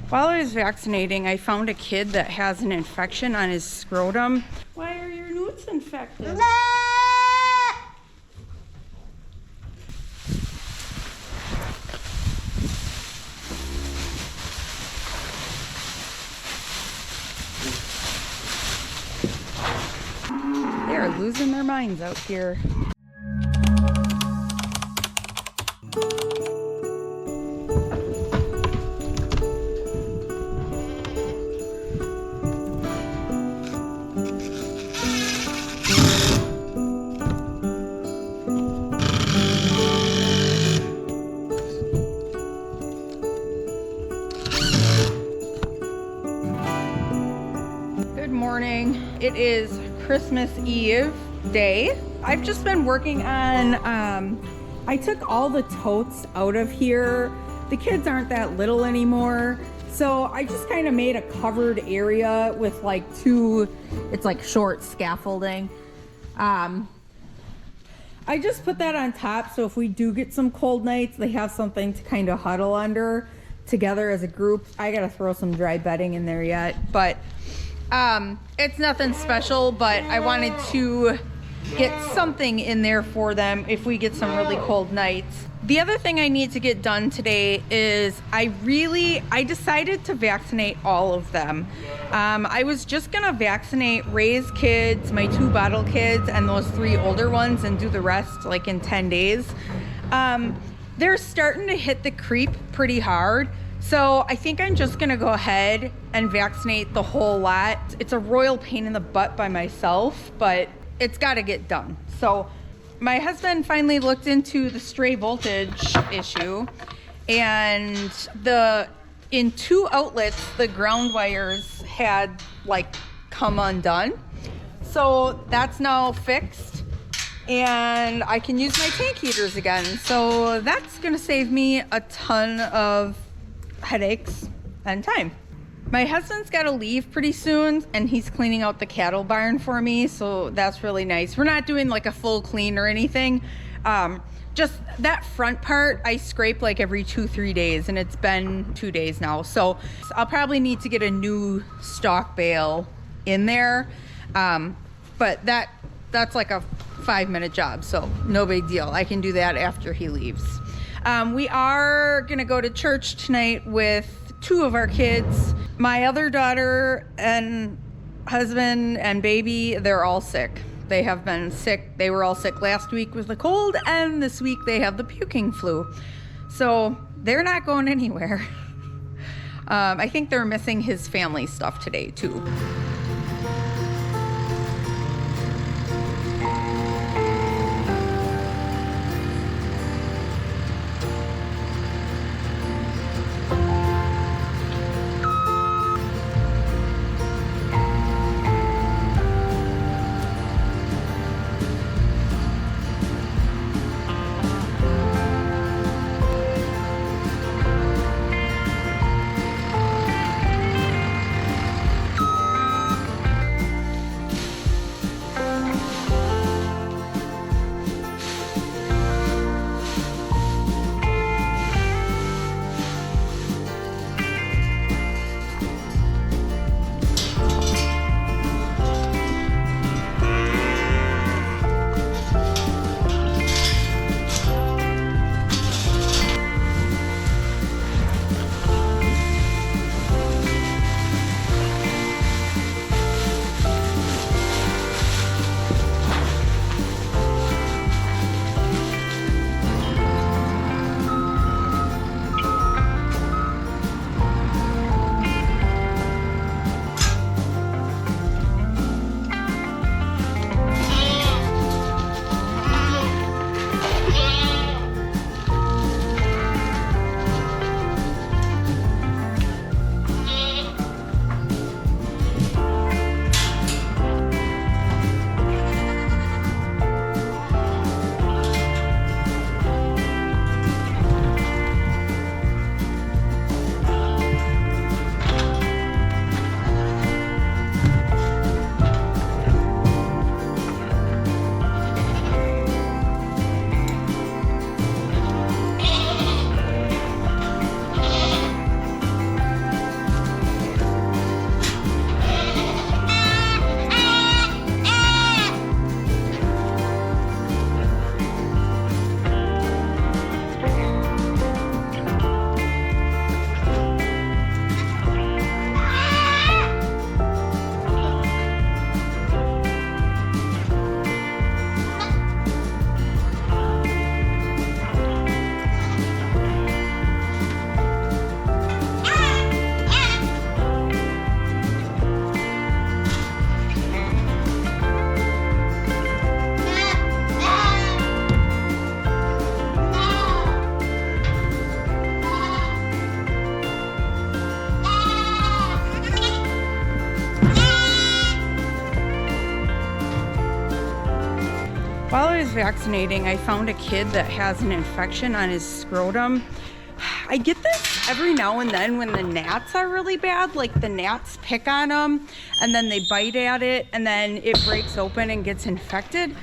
While I was vaccinating, I found a kid that has an infection on his scrotum. Why are your newts infected? They are losing their minds out here. Good morning. It is Christmas Eve day. I've just been working on, I took all the totes out of here. The kids aren't that little anymore. So I just kind of made a covered area with like it's like short scaffolding. I just put that on top so if we do get some cold nights, they have something to kind of huddle under together as a group. I gotta throw some dry bedding in there yet, but it's nothing special, but I wanted to get something in there for them if we get some really cold nights. The other thing I need to get done today is I decided to vaccinate all of them. I was just gonna vaccinate Ray's kids, my 2 bottle kids, and those 3 older ones and do the rest like in 10 days. They're starting to hit the creep pretty hard. So I think I'm just gonna go ahead and vaccinate the whole lot. It's a royal pain in the butt by myself, but it's gotta get done. So my husband finally looked into the stray voltage issue, and in 2 outlets, the ground wires had like come undone. So that's now fixed, and I can use my tank heaters again. So that's gonna save me a ton of headaches and time. My husband's got to leave pretty soon, and he's cleaning out the cattle barn for me, so that's really nice. We're not doing like a full clean or anything. Just that front part I scrape like every 2-3 days, and it's been 2 days now, so I'll probably need to get a new stock bale in there, but that's like a 5-minute job, so no big deal. I can do that after he leaves. We are gonna go to church tonight with 2 of our kids. My other daughter and husband and baby, they're all sick. They have been sick. They were all sick last week with the cold, and this week they have the puking flu. So they're not going anywhere. I think they're missing his family stuff today too. While I was vaccinating, I found a kid that has an infection on his scrotum. I get this every now and then when the gnats are really bad, like the gnats pick on them and then they bite at it and then it breaks open and gets infected.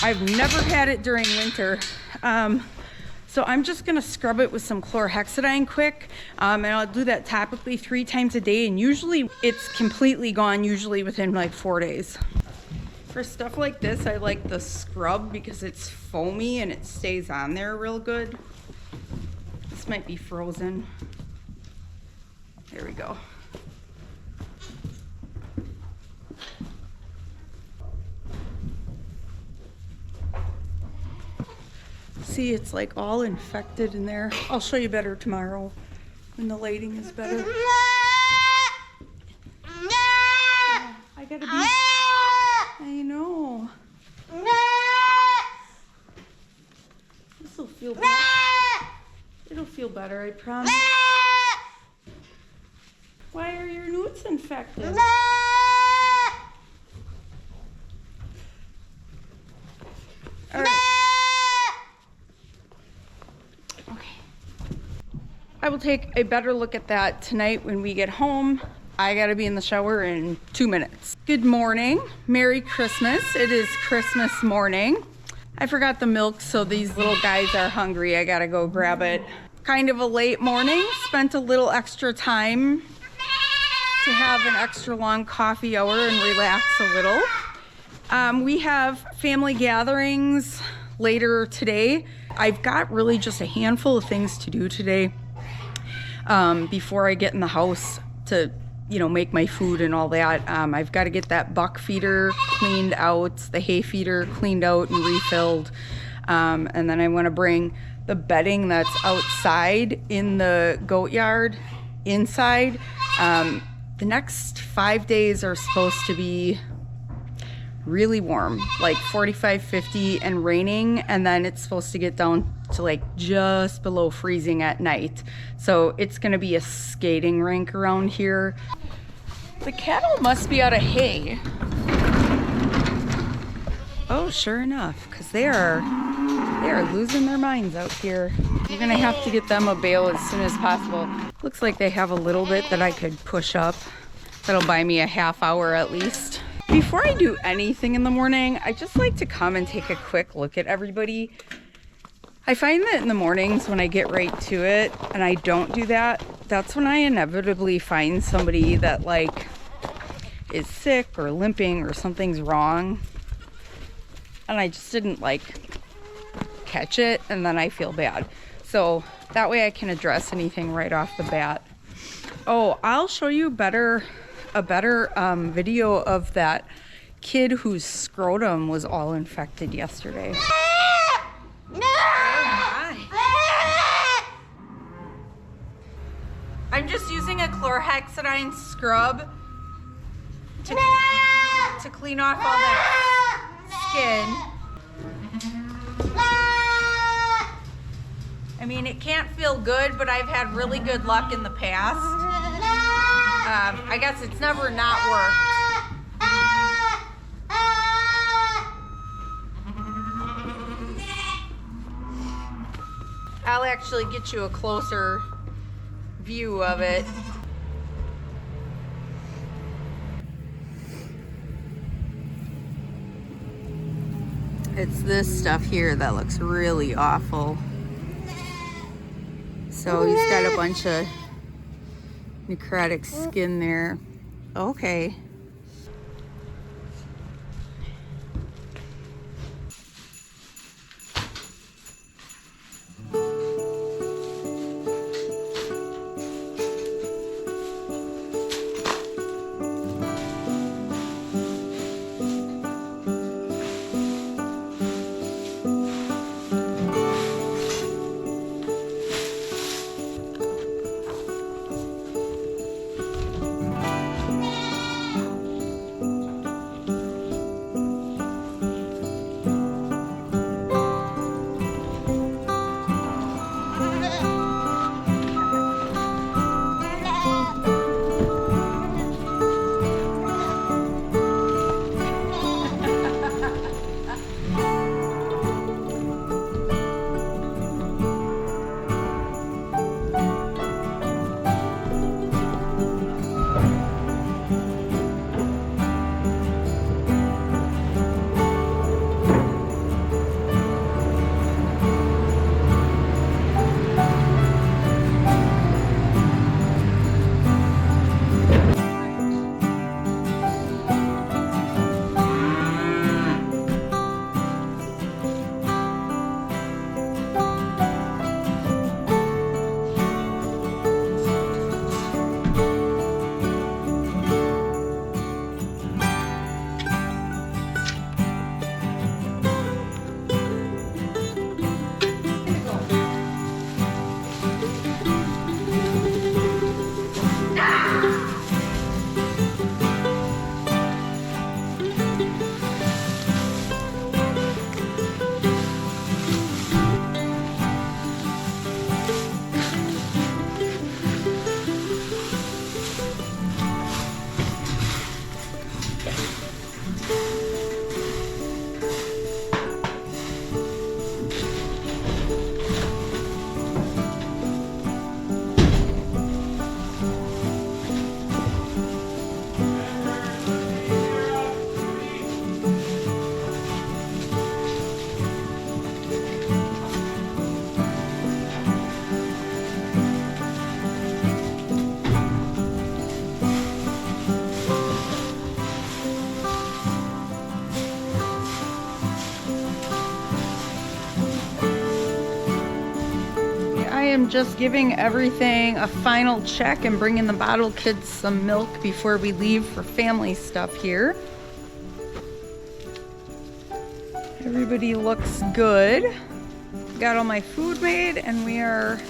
I've never had it during winter. So I'm just gonna scrub it with some chlorhexidine quick, and I'll do that topically 3 times a day, and usually it's completely gone, usually within like 4 days. For stuff like this, I like the scrub because it's foamy and it stays on there real good. This might be frozen. There we go. See, it's like all infected in there. I'll show you better tomorrow when the lighting is better. Yeah, I gotta be... I know. This will feel better. It'll feel better, I promise. Why are your newts infected? All right. Okay. I will take a better look at that tonight when we get home. I gotta be in the shower in 2 minutes. Good morning. Merry Christmas. It is Christmas morning. I forgot the milk, so these little guys are hungry. I gotta go grab it. Kind of a late morning. Spent a little extra time to have an extra long coffee hour and relax a little. We have family gatherings later today. I've got really just a handful of things to do today before I get in the house to make my food and all that. I've got to get that buck feeder cleaned out, the hay feeder cleaned out and refilled. And then I want to bring the bedding that's outside in the goat yard inside. The next 5 days are supposed to be really warm, like 45, 50 and raining. And then it's supposed to get down to like just below freezing at night. So it's going to be a skating rink around here. The cattle must be out of hay. Oh, sure enough, because they are losing their minds out here. You're gonna have to get them a bale as soon as possible. Looks like they have a little bit that I could push up. That'll buy me a half hour at least. Before I do anything in the morning, I just like to come and take a quick look at everybody. I find that in the mornings when I get right to it and I don't do that, that's when I inevitably find somebody that like is sick or limping or something's wrong. And I just didn't like catch it, and then I feel bad. So that way I can address anything right off the bat. Oh, I'll show you a better video of that kid whose scrotum was all infected yesterday. I'm just using a chlorhexidine scrub to clean off all that skin. I mean, it can't feel good, but I've had really good luck in the past. I guess it's never not worked. I'll actually get you a closer view of it. It's this stuff here that looks really awful. So he's got a bunch of necrotic skin there. Okay. I'm just giving everything a final check and bringing the bottle kids some milk before we leave for family stuff here. Everybody looks good. Got all my food made and we are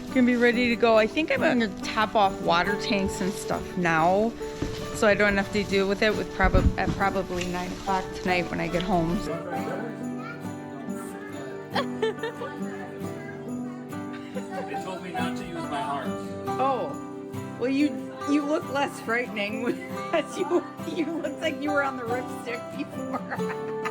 gonna be ready to go. I think I'm gonna top off water tanks and stuff now so I don't have to deal with it with probably 9 o'clock tonight when I get home. They told me not to use my arms. Oh, well you look less frightening because you looked like you were on the ripstick before.